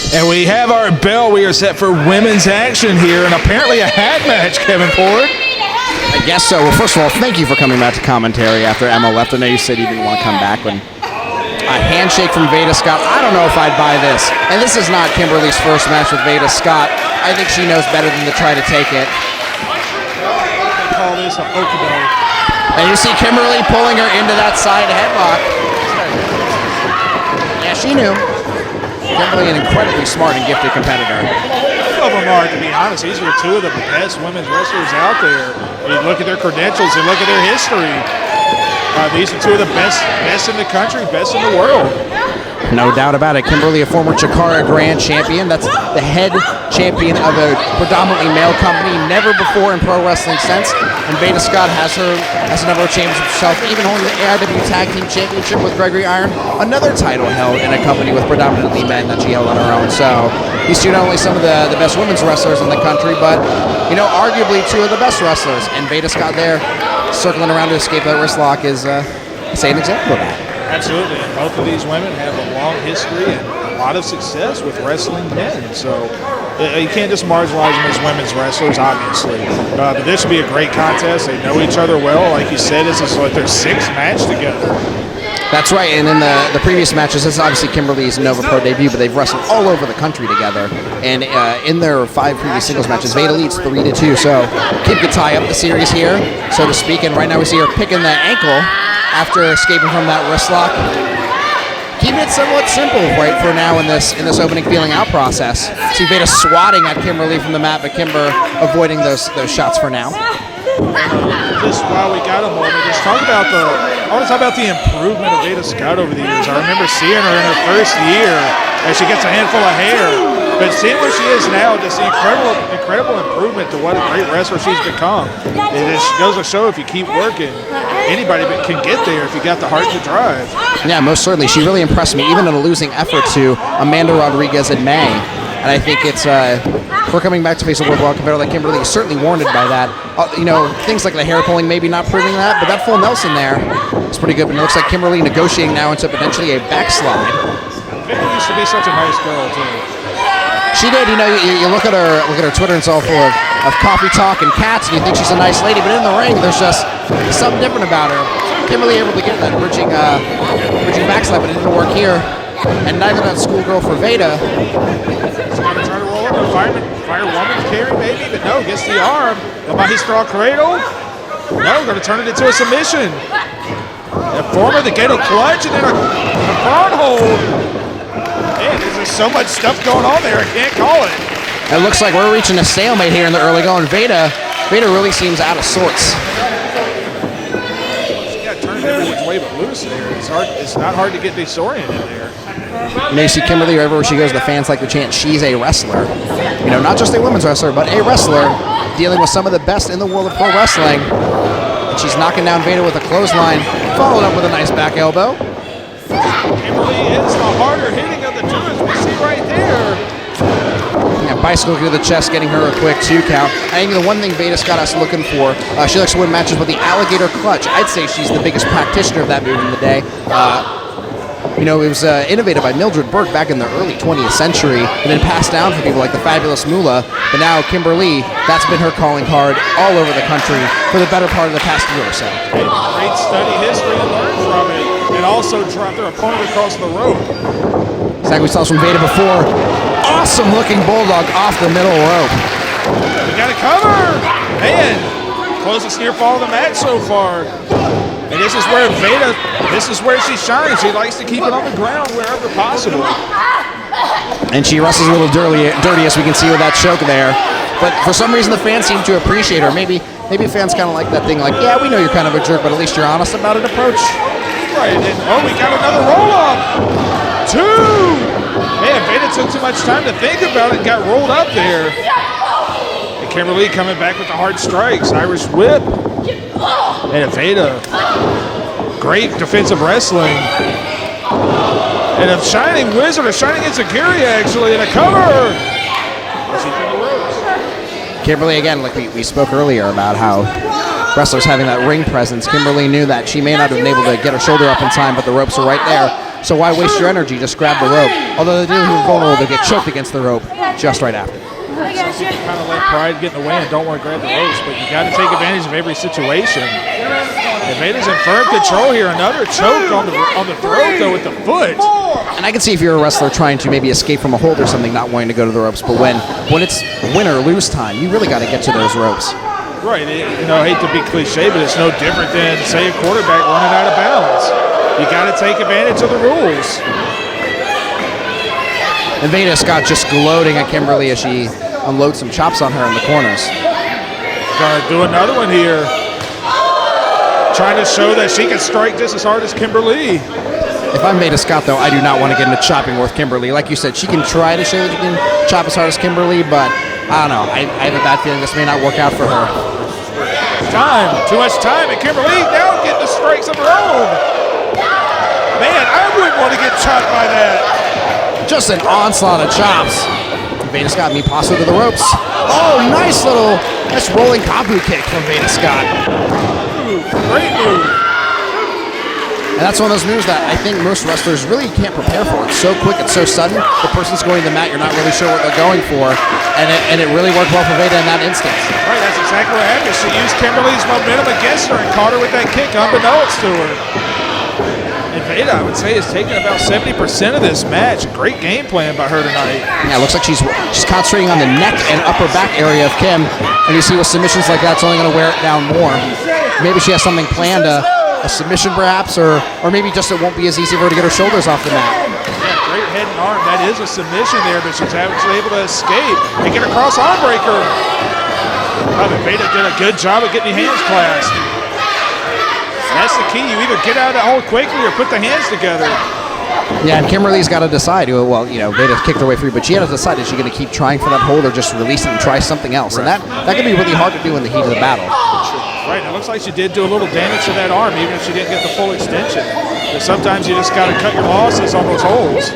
And we have our bell. We are set for women's action here, and apparently a hat match, Kevin Ford. I guess so. Well, first of all, thank you for coming back to commentary after Emma left. I know you said you didn't want to come back. When a handshake from Veda Scott, I don't know if I'd buy this. And this is not Kimberly's first match with Veda Scott. I think she knows better than to try to take it. They call this a okey-doke. And you see Kimberly pulling her into that side headlock. Yeah, she knew. Kimberly, an incredibly smart and gifted competitor. Both of them are, to be honest. These are two of the best women's wrestlers out there. You look at their credentials and look at their history. These are two of the best in the country, best in the world. No doubt about it. Kimberly, a former Chikara Grand Champion. That's the head champion of a predominantly male company, never before in pro wrestling since. And Veda Scott has a number of championships herself, even holding the AIW Tag Team Championship with Gregory Iron, another title held in a company with predominantly men that she held on her own. So these two not only some of the best women's wrestlers in the country, but arguably two of the best wrestlers. And Veda Scott there, circling around to escape that wrist lock is an example of that. Absolutely, and both of these women have a long history and a lot of success with wrestling men. So you can't just marginalize them as women's wrestlers, obviously. But this would be a great contest. They know each other well. Like you said, this is like their sixth match together. That's right, and in the previous matches, this is obviously Kimberly's Nova Pro debut, but they've wrestled all over the country together. And in their 5 previous singles matches, Veda leads 3-2. So Kim could tie up the series here, so to speak. And right now we see her picking the ankle after escaping from that wrist lock. Keeping it somewhat simple right for now in this opening feeling out process. See Veda swatting at Kimberly from the mat, but Kimber avoiding those shots for now. Just while we got a moment, I want to talk about the improvement of Veda Scott over the years. I remember seeing her in her first year as she gets a handful of hair. But seeing where she is now, just the incredible improvement to what a great wrestler she's become. It just goes to show if you keep working, anybody can get there if you got the heart to drive. Yeah, most certainly. She really impressed me, even in a losing effort to Amanda Rodriguez in May. And I think it's her coming back to face a worldwide competitor like Kimberly is certainly warranted by that. Things like the hair pulling maybe not proving that, but that full Nelson there is pretty good. But it looks like Kimberly negotiating now into potentially a backslide. Vicky used to be such a nice girl too. She did. You look at her Twitter and it's all full of coffee talk and cats, and you think she's a nice lady, but in the ring there's just something different about her. Kimberly able to get that bridging backslide, but it didn't work here. And neither that schoolgirl for Veda. She's going to try to roll up a fire woman's carry maybe, but no, gets the arm. The Magistral Cradle. No, going to turn it into a submission. A former the Gato clutch and then a front hold. Man, there's so much stuff going on there, I can't call it. It looks like we're reaching a stalemate here in the early going. Veda really seems out of sorts. She got turned every which way but loose there. It's not hard to get disoriented there. You see Kimberly, wherever she goes, the fans like to chant, she's a wrestler. Not just a women's wrestler, but a wrestler dealing with some of the best in the world of pro wrestling. And she's knocking down Veda with a clothesline, followed up with a nice back elbow. Kimberly is the harder hitting of the two, as we see right there. Yeah, bicycle to the chest, getting her a quick 2 count. I think the one thing Veda Scott is looking for, she likes to win matches with the alligator clutch. I'd say she's the biggest practitioner of that move in the day. It was innovated by Mildred Burke back in the early 20th century and then passed down for people like the Fabulous Moolah. But now Kimberly, that's been her calling card all over the country for the better part of the past year or so. Great study history and learn from it, and also drop their opponent across the rope. Exactly, we saw this from Veda before. Awesome looking bulldog off the middle rope. We got a cover! Man, closest near fall of the match so far. And this is where she shines. She likes to keep it on the ground wherever possible. And she wrestles a little dirty as we can see with that choke there. But for some reason the fans seem to appreciate her. Maybe fans kind of like that thing like, yeah, we know you're kind of a jerk, but at least you're honest about it approach. Right, and we got another roll-up. 2! Man, Veda took too much time to think about it and got rolled up there. And Kimberly coming back with the hard strikes. Irish whip. And Veda, great defensive wrestling. And a shining wizard, a shining Enziguri actually, and a cover. Kimberly, again, like we spoke earlier about how wrestlers having that ring presence. Kimberly knew that she may not have been able to get her shoulder up in time, but the ropes are right there. So why waste your energy? Just grab the rope. Although they do are vulnerable to get choked against the rope just right after. Some people kind of let pride get in the way and don't want to grab the ropes, but you got to take advantage of every situation. And Veda's in firm control here. Another choke on the throat, though, with the foot. And I can see if you're a wrestler trying to maybe escape from a hold or something, not wanting to go to the ropes. But when it's win or lose time, you really got to get to those ropes. Right. I hate to be cliche, but it's no different than, say, a quarterback running out of bounds. You got to take advantage of the rules. And Veda Scott just gloating at Kimberly as she unloads some chops on her in the corners. Gonna do another one here. Trying to show that she can strike just as hard as Kimberly. If I'm Veda Scott, though, I do not want to get into chopping with Kimberly. Like you said, she can try to show that she can chop as hard as Kimberly, but I don't know. I have a bad feeling this may not work out for her. Too much time, and Kimberly now getting the strikes of her own. Man, I wouldn't want to get chopped by that. Just an onslaught of chops. Veda Scott, me passo to the ropes. Oh, nice rolling Kabu kick from Veda Scott. Great move. And that's one of those moves that I think most wrestlers really can't prepare for. It's so quick, it's so sudden. The person's going to the mat, you're not really sure what they're going for. And it really worked well for Veda in that instance. Right, that's exactly what happened. She used Kimberly's momentum against her and caught her with that kick unbeknownst to her. And Veda, I would say, is taking about 70% of this match. Great game plan by her tonight. Yeah, it looks like she's concentrating on the neck and upper back area of Kim. And you see with submissions like that, it's only going to wear it down more. Maybe she has something planned, a submission perhaps, or maybe just it won't be as easy for her to get her shoulders off the mat. Yeah, great head and arm. That is a submission there, but she's actually able to escape and get a cross arm breaker. Veda did a good job of getting the hands clasped. That's the key. You either get out of the hold quickly or put the hands together. Yeah, and Kimberly's got to decide. Well, Veda kicked her way free, but she had to decide, is she going to keep trying for that hold or just release it and try something else? Right. And that can be really hard to do in the heat of the battle. Right, it looks like she did do a little damage to that arm, even if she didn't get the full extension. But sometimes you just got to cut your losses on those holds.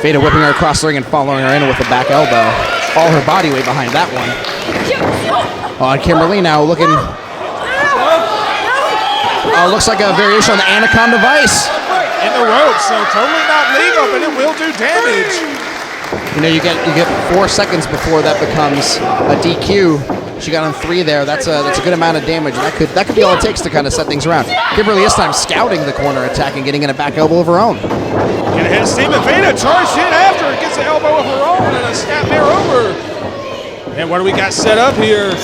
Veda whipping her across the ring and following her in with a back elbow. All her body weight behind that one. On Kimberly now looking... looks like a variation on the Anaconda Vice. In the ropes, so totally not legal, but it will do damage. You get 4 seconds before that becomes a DQ. She got on 3 there. That's a good amount of damage. That could be all it takes to kind of set things around. Kimberly this time scouting the corner attack and getting in a back elbow of her own. Get ahead of steam, and Veda charged in after. Gets the elbow of her own and a snap there over. And what do we got set up here?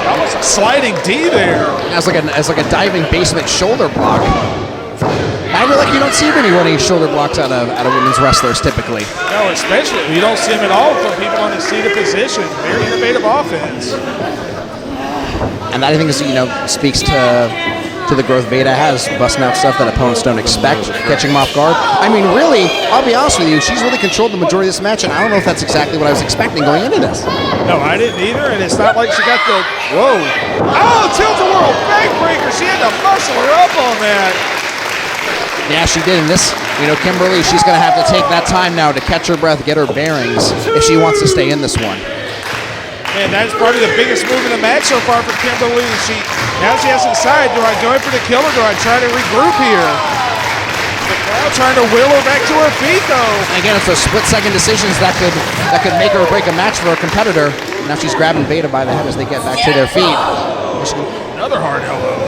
Almost a sliding D there. As like a diving basement shoulder block. I feel like you don't see many running shoulder blocks out of women's wrestlers typically. No, especially you don't see them at all from people on the seated position. Very innovative offense. And that I think is speaks to the growth Veda has, busting out stuff that opponents don't expect, catching them off guard. I mean, really, I'll be honest with you, she's really controlled the majority of this match, and I don't know if that's exactly what I was expecting going into this. No, I didn't either, and it's not like she got the, whoa. Oh, tilt-a-whirl backbreaker. She had to muscle her up on that. Yeah, she did, and this, Kimberly, she's going to have to take that time now to catch her breath, get her bearings, if she wants to stay in this one. And that's probably the biggest move in the match so far for Kimberly. Now she has to decide, do I go in for the kill or do I try to regroup here? The crowd trying to will her back to her feet, though. And again, it's those split-second decisions that could make or break a match for a competitor. Now she's grabbing Veda by the head as they get back to their feet. Another hard elbow.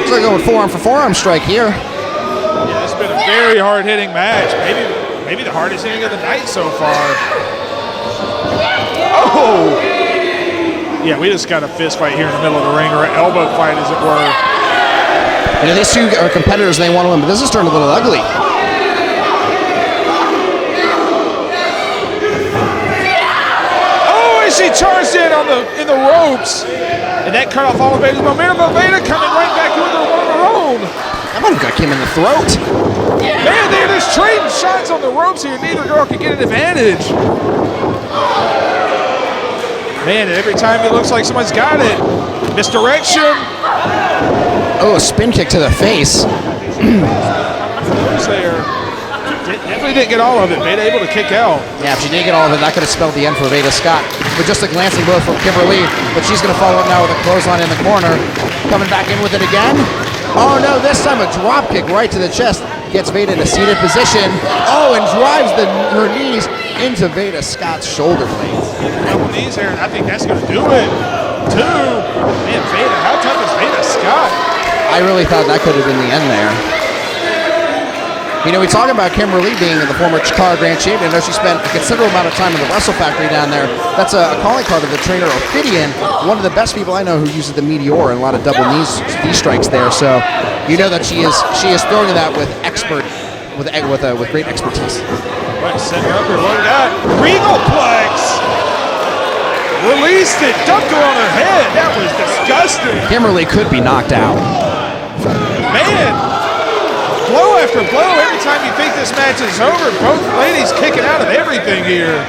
Looks like going forearm for forearm strike here. Yeah, it's been a very hard-hitting match. Maybe the hardest hitting of the night so far. Oh! Yeah, we just got a fist fight here in the middle of the ring, or an elbow fight, as it were. These two are competitors and they want to win, but this is turning a little ugly. Oh, and she charged in in the ropes, and that cut off all of Veda's momentum. But Veda coming right back with her one of her own. That might have got Kim in the throat. Man, they're just trading shots on the ropes here. Neither girl can get an advantage. Man, every time it looks like someone's got it. Misdirection. Oh, a spin kick to the face. There. Definitely didn't get all of it. Veda able to kick out. Yeah, if she didn't get all of it, that could have spelled the end for Veda Scott. But just a glancing blow from Kimberly, but she's going to follow up now with a clothesline in the corner. Coming back in with it again. Oh no, this time a drop kick right to the chest. Gets Veda in a seated position. Oh, and drives her knees into Veda Scott's shoulder blades. Double knees there, and I think that's going to do it. 2. Man, Veda, how tough is Veda Scott? I really thought that could have been the end there. You know, we talk about Kimber Lee being the former Chikara Grand Champion. I know she spent a considerable amount of time in the Wrestle Factory down there. That's a calling card of the trainer Ophidian, one of the best people I know who uses the Meteor and a lot of double knee strikes there. So you know that she is throwing that with great expertise. Right, set her up here, loaded out. Regal Plex! Released it, dumped her on her head. That was disgusting. Kimber Lee could be knocked out. Man, blow after blow. Every time you think this match is over, both ladies kicking out of everything here.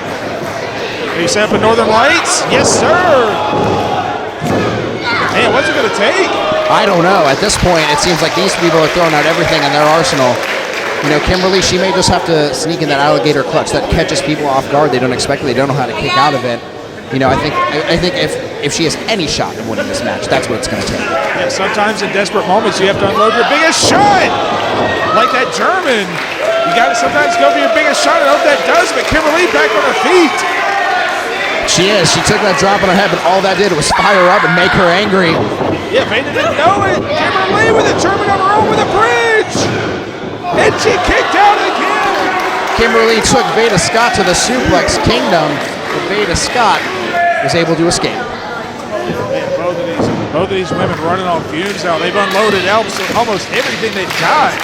Are you set up in Northern Lights? Yes, sir. Man, what's it going to take? I don't know. At this point, it seems like these people are throwing out everything in their arsenal. You know, Kimber Lee, she may just have to sneak in that alligator clutch that catches people off guard. They don't expect it. They don't know how to kick out of it. You know, I think if she has any shot in winning this match, that's what it's going to take. Yeah, sometimes in desperate moments, you have to unload your biggest shot. Like that German. You got to sometimes go for your biggest shot. I hope that does, but Kimber Lee back on her feet. She is. She took that drop on her head, but all that did was fire her up and make her angry. Yeah, Veda didn't know it. Kimber Lee with a German on her own with a bridge. And she kicked out again. Kimber Lee took Veda Scott to the Suplex Kingdom, but Veda Scott was able to escape. Man, both of these women running on fumes now. They've unloaded almost everything they've got.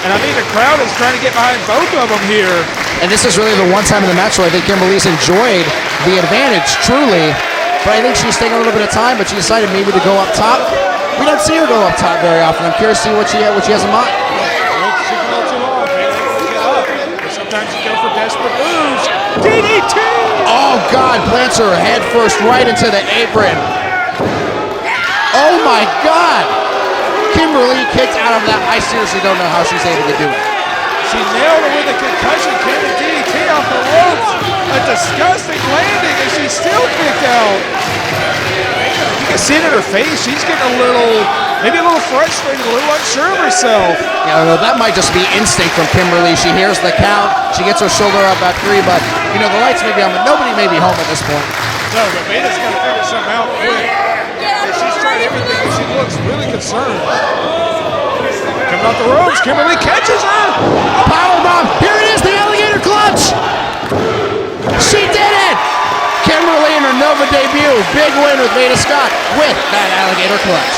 And I think the crowd is trying to get behind both of them here. And this is really the one time in the match where I think Kimber Lee's enjoyed the advantage, truly. But I think she's taking a little bit of time, but she decided maybe to go up top. We don't see her go up top very often. I'm curious to see what she has in mind. She can go too long. Maybe they can get up. But sometimes you go for desperate moves. DDT! Oh, God, plants her head first right into the apron. Oh, my God. Kimber Lee kicked out of that. I seriously don't know how she's able to do it. She nailed her with a concussion kick and DDT off the ropes. A disgusting landing, and she's still kicked out. You can see it in her face. She's getting maybe a little frustrated, a little unsure of herself. Yeah, that might just be instinct from Kimber Lee. She hears the count. She gets her shoulder up at 3, but, you know, the lights may be on, but nobody may be home at this point. No, but Veda's got to figure something out quick. She's tried everything, and she looks really concerned. Coming off the ropes, Kimber Lee catches her. Powerbomb. Here it is, the alligator clutch. She did it. Kimber Lee in her Nova debut. Big win with Veda Scott with that alligator clutch.